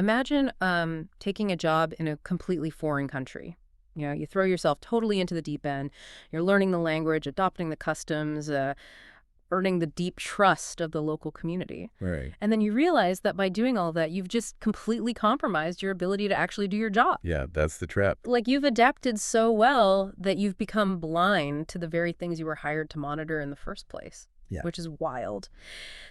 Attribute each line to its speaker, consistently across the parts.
Speaker 1: Imagine taking a job in a completely foreign country. You throw yourself totally into the deep end. You're learning the language, adopting the customs, earning the deep trust of the local community.
Speaker 2: Right.
Speaker 1: And then you realize that by doing all that, you've just completely compromised your ability to actually do your job.
Speaker 2: Yeah, that's the trap.
Speaker 1: Like you've adapted so well that you've become blind to the very things you were hired to monitor in the first place.
Speaker 2: Yeah.
Speaker 1: Which is wild.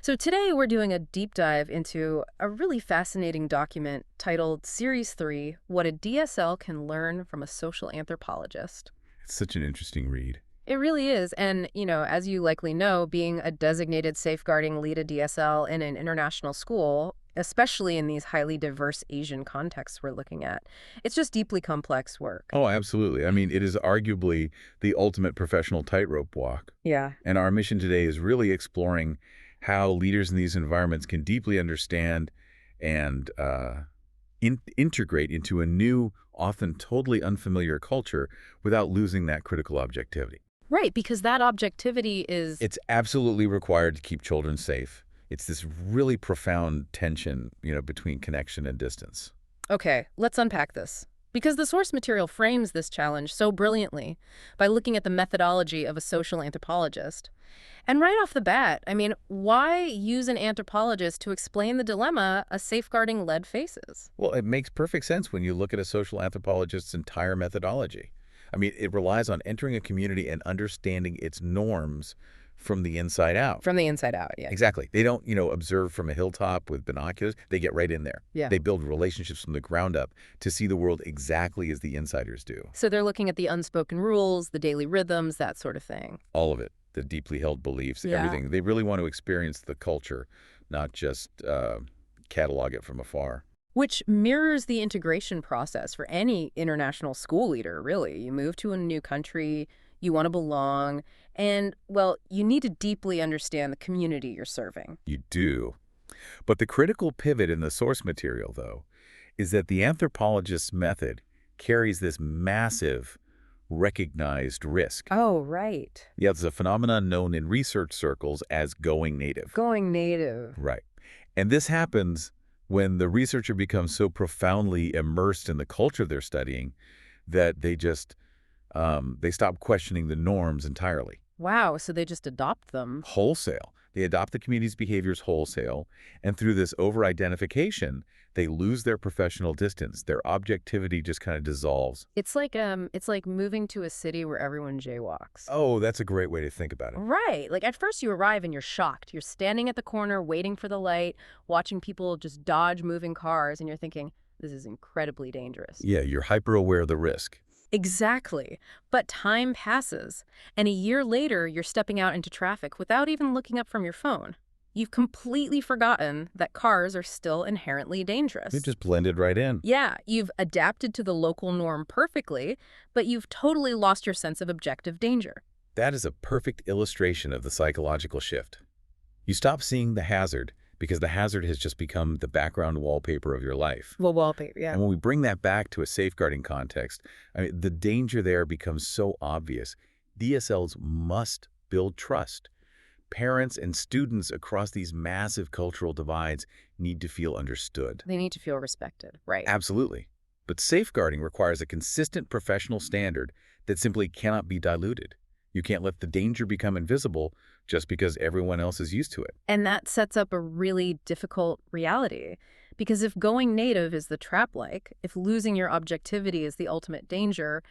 Speaker 1: So today we're doing a deep dive into a really fascinating document titled Series 3, What a DSL Can Learn From a Social Anthropologist.
Speaker 2: It's such an interesting read.
Speaker 1: It really is. And, as you likely know, being a designated safeguarding lead a DSL in an international school, especially in these highly diverse Asian contexts we're looking at, it's just deeply complex work.
Speaker 2: Oh, absolutely. I mean, it is arguably the ultimate professional tightrope walk.
Speaker 1: Yeah.
Speaker 2: And our mission today is really exploring how leaders in these environments can deeply understand and integrate into a new, often totally unfamiliar culture without losing that critical objectivity.
Speaker 1: Right, because that objectivity is...
Speaker 2: It's absolutely required to keep children safe. It's this really profound tension, between connection and distance.
Speaker 1: Okay, let's unpack this. Because the source material frames this challenge so brilliantly by looking at the methodology of a social anthropologist. And right off the bat, why use an anthropologist to explain the dilemma a safeguarding lead faces?
Speaker 2: Well, it makes perfect sense when you look at a social anthropologist's entire methodology. It relies on entering a community and understanding its norms from the inside out.
Speaker 1: From the inside out, yeah.
Speaker 2: Exactly. They don't, observe from a hilltop with binoculars. They get right in there.
Speaker 1: Yeah.
Speaker 2: They build relationships from the ground up to see the world exactly as the insiders do.
Speaker 1: So they're looking at the unspoken rules, the daily rhythms, that sort of thing.
Speaker 2: All of it. The deeply held beliefs, everything. They really want to experience the culture, not just catalog it from afar.
Speaker 1: Which mirrors the integration process for any international school leader, really. You move to a new country, you want to belong, and, well, you need to deeply understand the community you're serving.
Speaker 2: You do. But the critical pivot in the source material, though, is that the anthropologist's method carries this massive, recognized risk.
Speaker 1: Oh, right.
Speaker 2: Yeah, it's a phenomenon known in research circles as going native.
Speaker 1: Going native.
Speaker 2: Right. And this happens when the researcher becomes so profoundly immersed in the culture they're studying that they just they stop questioning the norms entirely.
Speaker 1: Wow, so they just adopt them.
Speaker 2: Wholesale. They adopt the community's behaviors wholesale, and through this over-identification, they lose their professional distance. Their objectivity just kind of dissolves.
Speaker 1: It's like moving to a city where everyone jaywalks.
Speaker 2: Oh, that's a great way to think about it.
Speaker 1: Right. Like at first you arrive and you're shocked. You're standing at the corner waiting for the light, watching people just dodge moving cars, and you're thinking, this is incredibly dangerous.
Speaker 2: Yeah, you're hyper-aware of the risk.
Speaker 1: Exactly. But time passes, and a year later, you're stepping out into traffic without even looking up from your phone. You've completely forgotten that cars are still inherently dangerous.
Speaker 2: It just blended right in.
Speaker 1: Yeah, you've adapted to the local norm perfectly, but you've totally lost your sense of objective danger.
Speaker 2: That is a perfect illustration of the psychological shift. You stop seeing the hazard because the hazard has just become the background wallpaper of your life.
Speaker 1: Well, wallpaper, yeah.
Speaker 2: And when we bring that back to a safeguarding context, the danger there becomes so obvious. DSLs must build trust. Parents and students across these massive cultural divides need to feel understood.
Speaker 1: They need to feel respected, right?
Speaker 2: Absolutely. But safeguarding requires a consistent professional standard that simply cannot be diluted. You can't let the danger become invisible just because everyone else is used to it.
Speaker 1: And that sets up a really difficult reality. Because if going native is the trap-like, if losing your objectivity is the ultimate danger,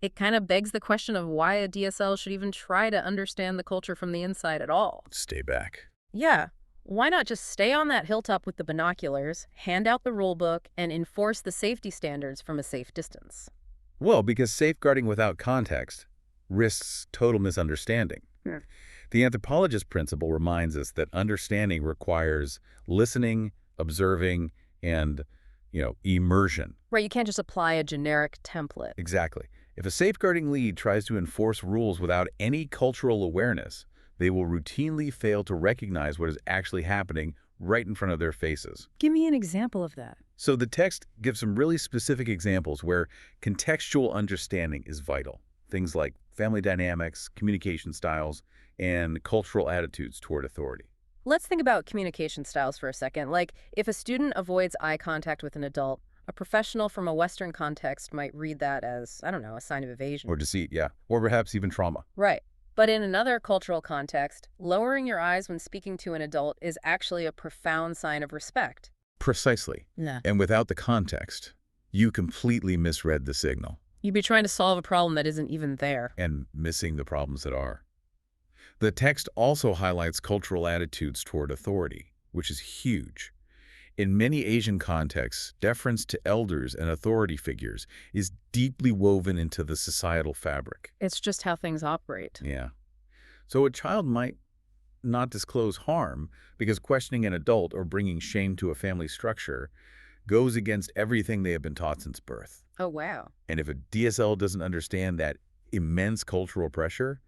Speaker 1: it kind of begs the question of why a DSL should even try to understand the culture from the inside at all.
Speaker 2: Stay back.
Speaker 1: Yeah. Why not just stay on that hilltop with the binoculars, hand out the rule book, and enforce the safety standards from a safe distance?
Speaker 2: Well, because safeguarding without context risks total misunderstanding.
Speaker 1: Yeah.
Speaker 2: The anthropologist principle reminds us that understanding requires listening, observing, and, immersion.
Speaker 1: Right, you can't just apply a generic template.
Speaker 2: Exactly. If a safeguarding lead tries to enforce rules without any cultural awareness, they will routinely fail to recognize what is actually happening right in front of their faces.
Speaker 1: Give me an example of that.
Speaker 2: So the text gives some really specific examples where contextual understanding is vital. Things like family dynamics, communication styles, and cultural attitudes toward authority.
Speaker 1: Let's think about communication styles for a second. Like, if a student avoids eye contact with an adult, a professional from a Western context might read that as, I don't know, a sign of evasion.
Speaker 2: Or deceit, yeah. Or perhaps even trauma.
Speaker 1: Right. But in another cultural context, lowering your eyes when speaking to an adult is actually a profound sign of respect.
Speaker 2: Precisely.
Speaker 1: Yeah.
Speaker 2: And without the context, you completely misread the signal.
Speaker 1: You'd be trying to solve a problem that isn't even there.
Speaker 2: And missing the problems that are. The text also highlights cultural attitudes toward authority, which is huge. In many Asian contexts, deference to elders and authority figures is deeply woven into the societal fabric.
Speaker 1: It's just how things operate.
Speaker 2: Yeah. So a child might not disclose harm because questioning an adult or bringing shame to a family structure goes against everything they have been taught since birth.
Speaker 1: Oh, wow.
Speaker 2: And if a DSL doesn't understand that immense cultural pressure,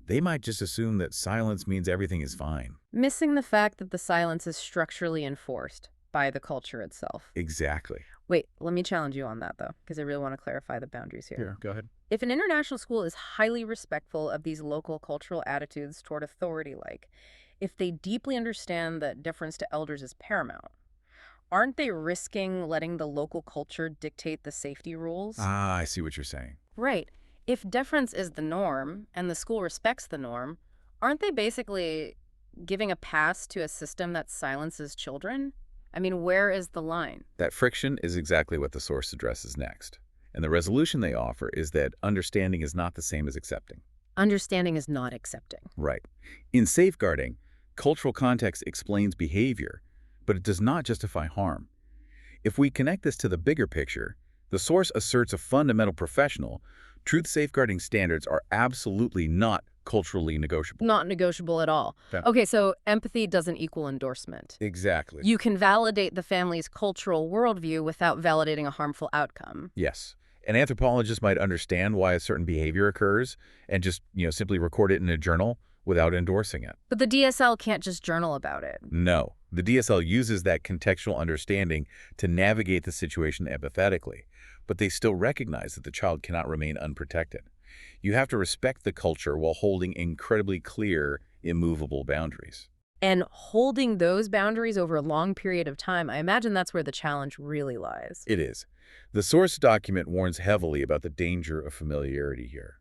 Speaker 2: they might just assume that silence means everything is fine.
Speaker 1: Missing the fact that the silence is structurally enforced by the culture itself.
Speaker 2: Exactly.
Speaker 1: Wait, let me challenge you on that, though, because I really want to clarify the boundaries here.
Speaker 2: Here, go ahead.
Speaker 1: If an international school is highly respectful of these local cultural attitudes toward authority, like if they deeply understand that deference to elders is paramount, aren't they risking letting the local culture dictate the safety rules?
Speaker 2: Ah, I see what you're saying.
Speaker 1: Right. If deference is the norm and the school respects the norm, aren't they basically giving a pass to a system that silences children? I mean, where is the line?
Speaker 2: That friction is exactly what the source addresses next. And the resolution they offer is that understanding is not the same as accepting.
Speaker 1: Understanding is not accepting.
Speaker 2: Right. In safeguarding, cultural context explains behavior, but it does not justify harm. If we connect this to the bigger picture, the source asserts a fundamental professional. Truth safeguarding standards are absolutely not culturally negotiable.
Speaker 1: Not negotiable at all.
Speaker 2: Yeah.
Speaker 1: Okay, so empathy doesn't equal endorsement.
Speaker 2: Exactly.
Speaker 1: You can validate the family's cultural worldview without validating a harmful outcome.
Speaker 2: Yes. An anthropologist might understand why a certain behavior occurs and just, simply record it in a journal without endorsing it.
Speaker 1: But the DSL can't just journal about it.
Speaker 2: No. The DSL uses that contextual understanding to navigate the situation empathetically, but they still recognize that the child cannot remain unprotected. You have to respect the culture while holding incredibly clear, immovable boundaries.
Speaker 1: And holding those boundaries over a long period of time, I imagine that's where the challenge really lies.
Speaker 2: It is. The source document warns heavily about the danger of familiarity here.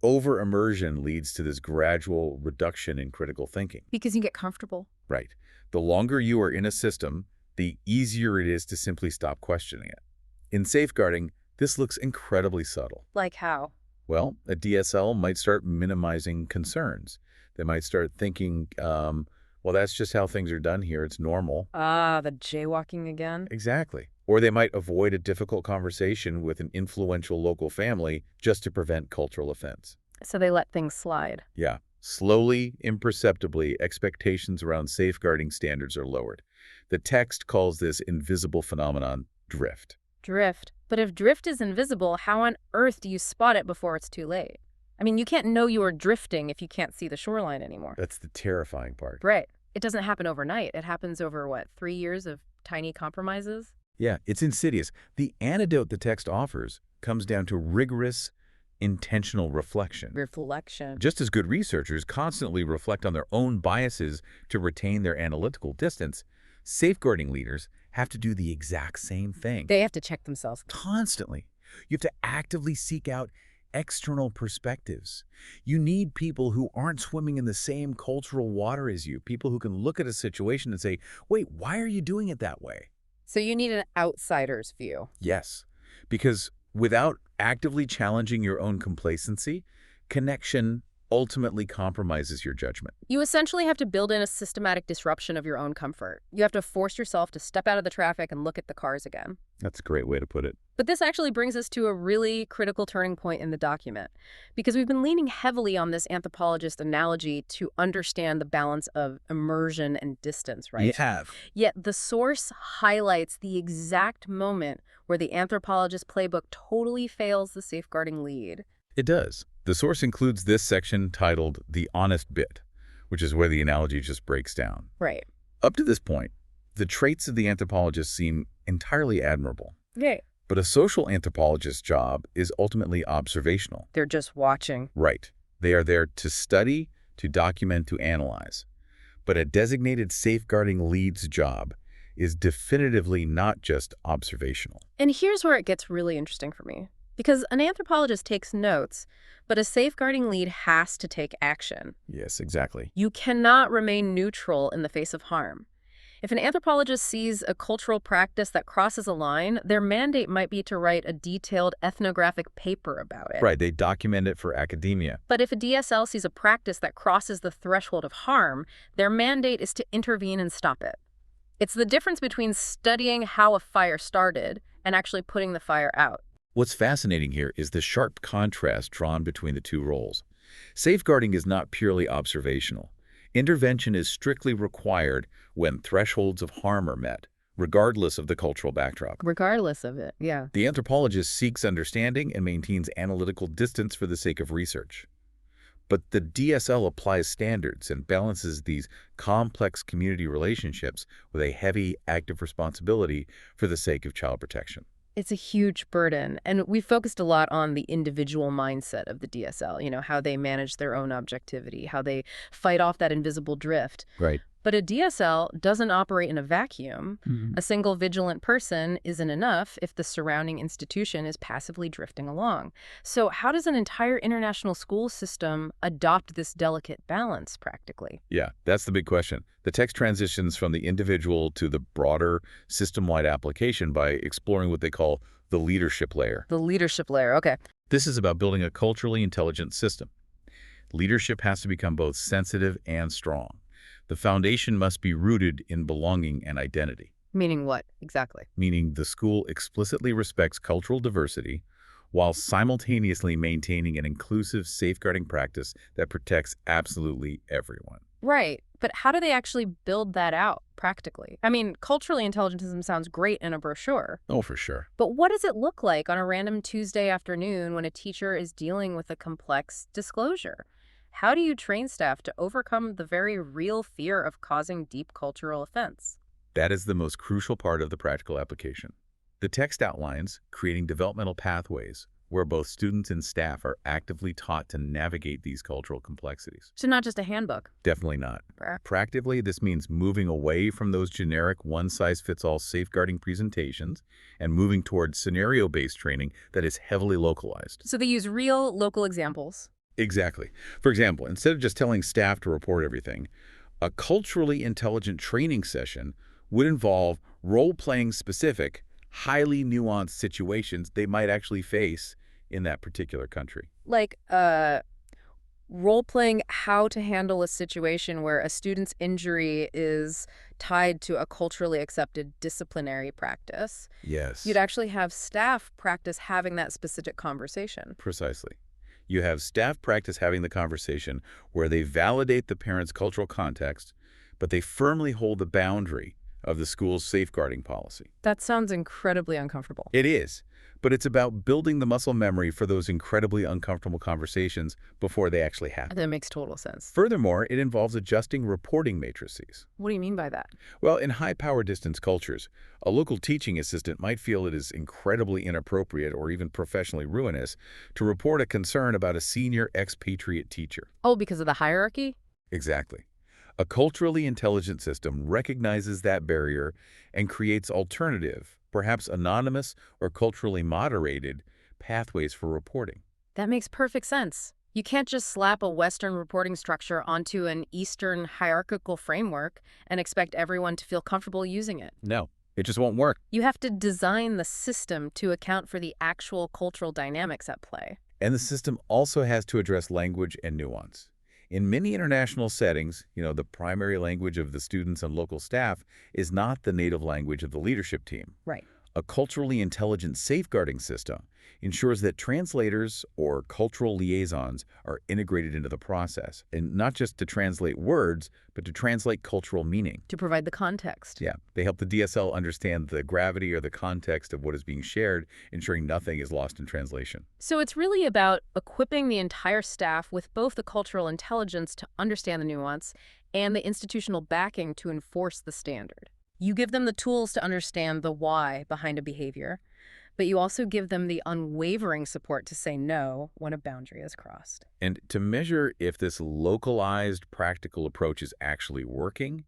Speaker 2: Over-immersion leads to this gradual reduction in critical thinking.
Speaker 1: Because you get comfortable.
Speaker 2: Right. The longer you are in a system, the easier it is to simply stop questioning it. In safeguarding, this looks incredibly subtle.
Speaker 1: Like how?
Speaker 2: Well, a DSL might start minimizing concerns. They might start thinking, well, that's just how things are done here. It's normal.
Speaker 1: Ah, the jaywalking again?
Speaker 2: Exactly. Or they might avoid a difficult conversation with an influential local family just to prevent cultural offense.
Speaker 1: So they let things slide.
Speaker 2: Yeah. Slowly, imperceptibly, expectations around safeguarding standards are lowered. The text calls this invisible phenomenon drift.
Speaker 1: Drift. But if drift is invisible, how on earth do you spot it before it's too late? I mean, you can't know you are drifting if you can't see the shoreline anymore.
Speaker 2: That's the terrifying part.
Speaker 1: Right. It doesn't happen overnight. It happens over, 3 years of tiny compromises?
Speaker 2: Yeah, it's insidious. The antidote the text offers comes down to rigorous, intentional reflection.
Speaker 1: Reflection.
Speaker 2: Just as good researchers constantly reflect on their own biases to retain their analytical distance, safeguarding leaders have to do the exact same thing.
Speaker 1: They have to check themselves.
Speaker 2: Constantly. You have to actively seek out external perspectives. You need people who aren't swimming in the same cultural water as you, people who can look at a situation and say, wait, why are you doing it that way?
Speaker 1: So you need an outsider's view.
Speaker 2: Yes, because without actively challenging your own complacency, connection ultimately compromises your judgment.
Speaker 1: You essentially have to build in a systematic disruption of your own comfort. You have to force yourself to step out of the traffic and look at the cars again.
Speaker 2: That's a great way to put it.
Speaker 1: But this actually brings us to a really critical turning point in the document, because we've been leaning heavily on this anthropologist analogy to understand the balance of immersion and distance, right?
Speaker 2: You have.
Speaker 1: Yet the source highlights the exact moment where the anthropologist playbook totally fails the safeguarding lead.
Speaker 2: It does. The source includes this section titled The Honest Bit, which is where the analogy just breaks down.
Speaker 1: Right.
Speaker 2: Up to this point, the traits of the anthropologist seem entirely admirable.
Speaker 1: Okay.
Speaker 2: But a social anthropologist's job is ultimately observational.
Speaker 1: They're just watching.
Speaker 2: Right. They are there to study, to document, to analyze. But a designated safeguarding lead's job is definitively not just observational.
Speaker 1: And here's where it gets really interesting for me. Because an anthropologist takes notes, but a safeguarding lead has to take action.
Speaker 2: Yes, exactly.
Speaker 1: You cannot remain neutral in the face of harm. If an anthropologist sees a cultural practice that crosses a line, their mandate might be to write a detailed ethnographic paper about it.
Speaker 2: Right, they document it for academia.
Speaker 1: But if a DSL sees a practice that crosses the threshold of harm, their mandate is to intervene and stop it. It's the difference between studying how a fire started and actually putting the fire out.
Speaker 2: What's fascinating here is the sharp contrast drawn between the two roles. Safeguarding is not purely observational. Intervention is strictly required when thresholds of harm are met, regardless of the cultural backdrop.
Speaker 1: Regardless of it, yeah.
Speaker 2: The anthropologist seeks understanding and maintains analytical distance for the sake of research. But the DSL applies standards and balances these complex community relationships with a heavy active responsibility for the sake of child protection.
Speaker 1: It's a huge burden, and we focused a lot on the individual mindset of the DSL, how they manage their own objectivity, how they fight off that invisible drift.
Speaker 2: Right.
Speaker 1: But a DSL doesn't operate in a vacuum.
Speaker 2: Mm-hmm.
Speaker 1: A single vigilant person isn't enough if the surrounding institution is passively drifting along. So how does an entire international school system adopt this delicate balance practically?
Speaker 2: Yeah, that's the big question. The text transitions from the individual to the broader system-wide application by exploring what they call the leadership layer.
Speaker 1: The leadership layer, okay.
Speaker 2: This is about building a culturally intelligent system. Leadership has to become both sensitive and strong. The foundation must be rooted in belonging and identity.
Speaker 1: Meaning what, exactly?
Speaker 2: Meaning the school explicitly respects cultural diversity while simultaneously maintaining an inclusive safeguarding practice that protects absolutely everyone.
Speaker 1: Right, but how do they actually build that out practically? I mean, culturally intelligentism sounds great in a brochure.
Speaker 2: Oh, for sure.
Speaker 1: But what does it look like on a random Tuesday afternoon when a teacher is dealing with a complex disclosure? How do you train staff to overcome the very real fear of causing deep cultural offense?
Speaker 2: That is the most crucial part of the practical application. The text outlines creating developmental pathways where both students and staff are actively taught to navigate these cultural complexities.
Speaker 1: So not just a handbook.
Speaker 2: Definitely not. Practically, this means moving away from those generic one-size-fits-all safeguarding presentations and moving towards scenario-based training that is heavily localized.
Speaker 1: So they use real local examples.
Speaker 2: Exactly. For example, instead of just telling staff to report everything, a culturally intelligent training session would involve role-playing specific, highly nuanced situations they might actually face in that particular country.
Speaker 1: Like role-playing how to handle a situation where a student's injury is tied to a culturally accepted disciplinary practice.
Speaker 2: Yes.
Speaker 1: You'd actually have staff practice having that specific conversation.
Speaker 2: Precisely. You have staff practice having the conversation where they validate the parent's cultural context, but they firmly hold the boundary of the school's safeguarding policy.
Speaker 1: That sounds incredibly uncomfortable.
Speaker 2: It is, but it's about building the muscle memory for those incredibly uncomfortable conversations before they actually happen.
Speaker 1: That makes total sense.
Speaker 2: Furthermore, it involves adjusting reporting matrices.
Speaker 1: What do you mean by that?
Speaker 2: Well, in high-power distance cultures, a local teaching assistant might feel it is incredibly inappropriate or even professionally ruinous to report a concern about a senior expatriate teacher.
Speaker 1: Oh, because of the hierarchy?
Speaker 2: Exactly. A culturally intelligent system recognizes that barrier and creates alternative, perhaps anonymous or culturally moderated, pathways for reporting.
Speaker 1: That makes perfect sense. You can't just slap a Western reporting structure onto an Eastern hierarchical framework and expect everyone to feel comfortable using it.
Speaker 2: No, it just won't work.
Speaker 1: You have to design the system to account for the actual cultural dynamics at play.
Speaker 2: And the system also has to address language and nuance. In many international settings, the primary language of the students and local staff is not the native language of the leadership team.
Speaker 1: Right.
Speaker 2: A culturally intelligent safeguarding system ensures that translators or cultural liaisons are integrated into the process, and not just to translate words, but to translate cultural meaning.
Speaker 1: To provide the context.
Speaker 2: Yeah, they help the DSL understand the gravity or the context of what is being shared, ensuring nothing is lost in translation.
Speaker 1: So it's really about equipping the entire staff with both the cultural intelligence to understand the nuance and the institutional backing to enforce the standard. You give them the tools to understand the why behind a behavior, but you also give them the unwavering support to say no when a boundary is crossed.
Speaker 2: And to measure if this localized, practical approach is actually working,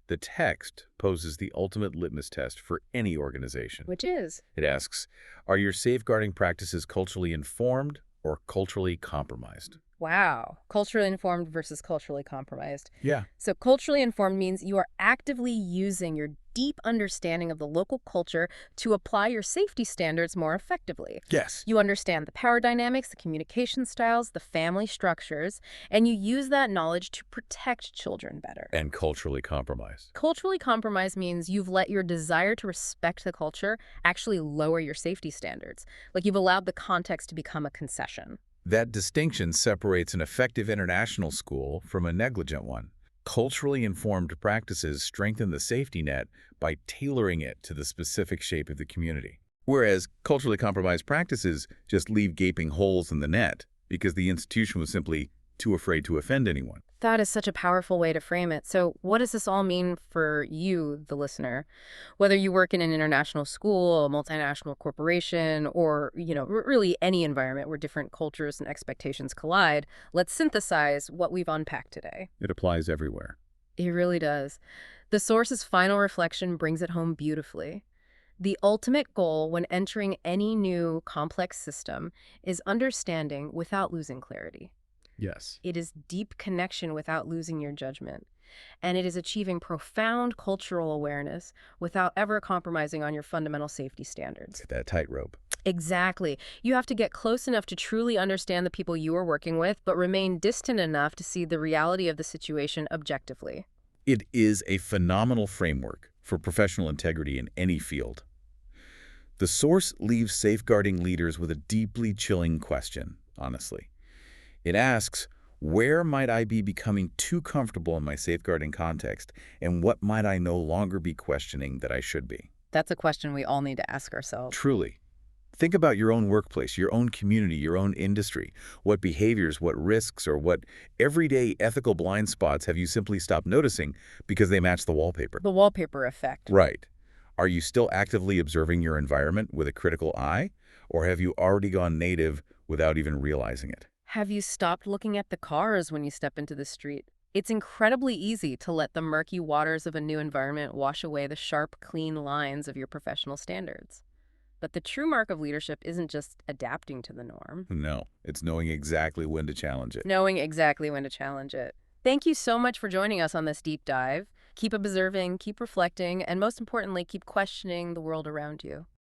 Speaker 2: the text poses the ultimate litmus test for any organization.
Speaker 1: Which is?
Speaker 2: It asks, are your safeguarding practices culturally informed or culturally compromised?
Speaker 1: Wow. Culturally informed versus culturally compromised.
Speaker 2: Yeah.
Speaker 1: So culturally informed means you are actively using your deep understanding of the local culture to apply your safety standards more effectively.
Speaker 2: Yes.
Speaker 1: You understand the power dynamics, the communication styles, the family structures, and you use that knowledge to protect children better.
Speaker 2: And culturally compromised.
Speaker 1: Culturally compromised means you've let your desire to respect the culture actually lower your safety standards. Like you've allowed the context to become a concession.
Speaker 2: That distinction separates an effective international school from a negligent one. Culturally informed practices strengthen the safety net by tailoring it to the specific shape of the community. Whereas culturally compromised practices just leave gaping holes in the net because the institution was simply too afraid to offend anyone.
Speaker 1: That is such a powerful way to frame it. So what does this all mean for you, the listener? Whether you work in an international school, a multinational corporation, or, really any environment where different cultures and expectations collide, let's synthesize what we've unpacked today.
Speaker 2: It applies everywhere.
Speaker 1: It really does. The source's final reflection brings it home beautifully. The ultimate goal when entering any new complex system is understanding without losing clarity.
Speaker 2: Yes.
Speaker 1: It is deep connection without losing your judgment. And it is achieving profound cultural awareness without ever compromising on your fundamental safety standards.
Speaker 2: That tightrope.
Speaker 1: Exactly. You have to get close enough to truly understand the people you are working with, but remain distant enough to see the reality of the situation objectively.
Speaker 2: It is a phenomenal framework for professional integrity in any field. The source leaves safeguarding leaders with a deeply chilling question, honestly. It asks, where might I be becoming too comfortable in my safeguarding context, and what might I no longer be questioning that I should be?
Speaker 1: That's a question we all need to ask ourselves.
Speaker 2: Truly. Think about your own workplace, your own community, your own industry. What behaviors, what risks, or what everyday ethical blind spots have you simply stopped noticing because they match the wallpaper?
Speaker 1: The wallpaper effect.
Speaker 2: Right. Are you still actively observing your environment with a critical eye, or have you already gone native without even realizing it?
Speaker 1: Have you stopped looking at the cars when you step into the street? It's incredibly easy to let the murky waters of a new environment wash away the sharp, clean lines of your professional standards. But the true mark of leadership isn't just adapting to the norm.
Speaker 2: No, it's knowing exactly when to challenge it.
Speaker 1: Knowing exactly when to challenge it. Thank you so much for joining us on this deep dive. Keep observing, keep reflecting, and most importantly, keep questioning the world around you.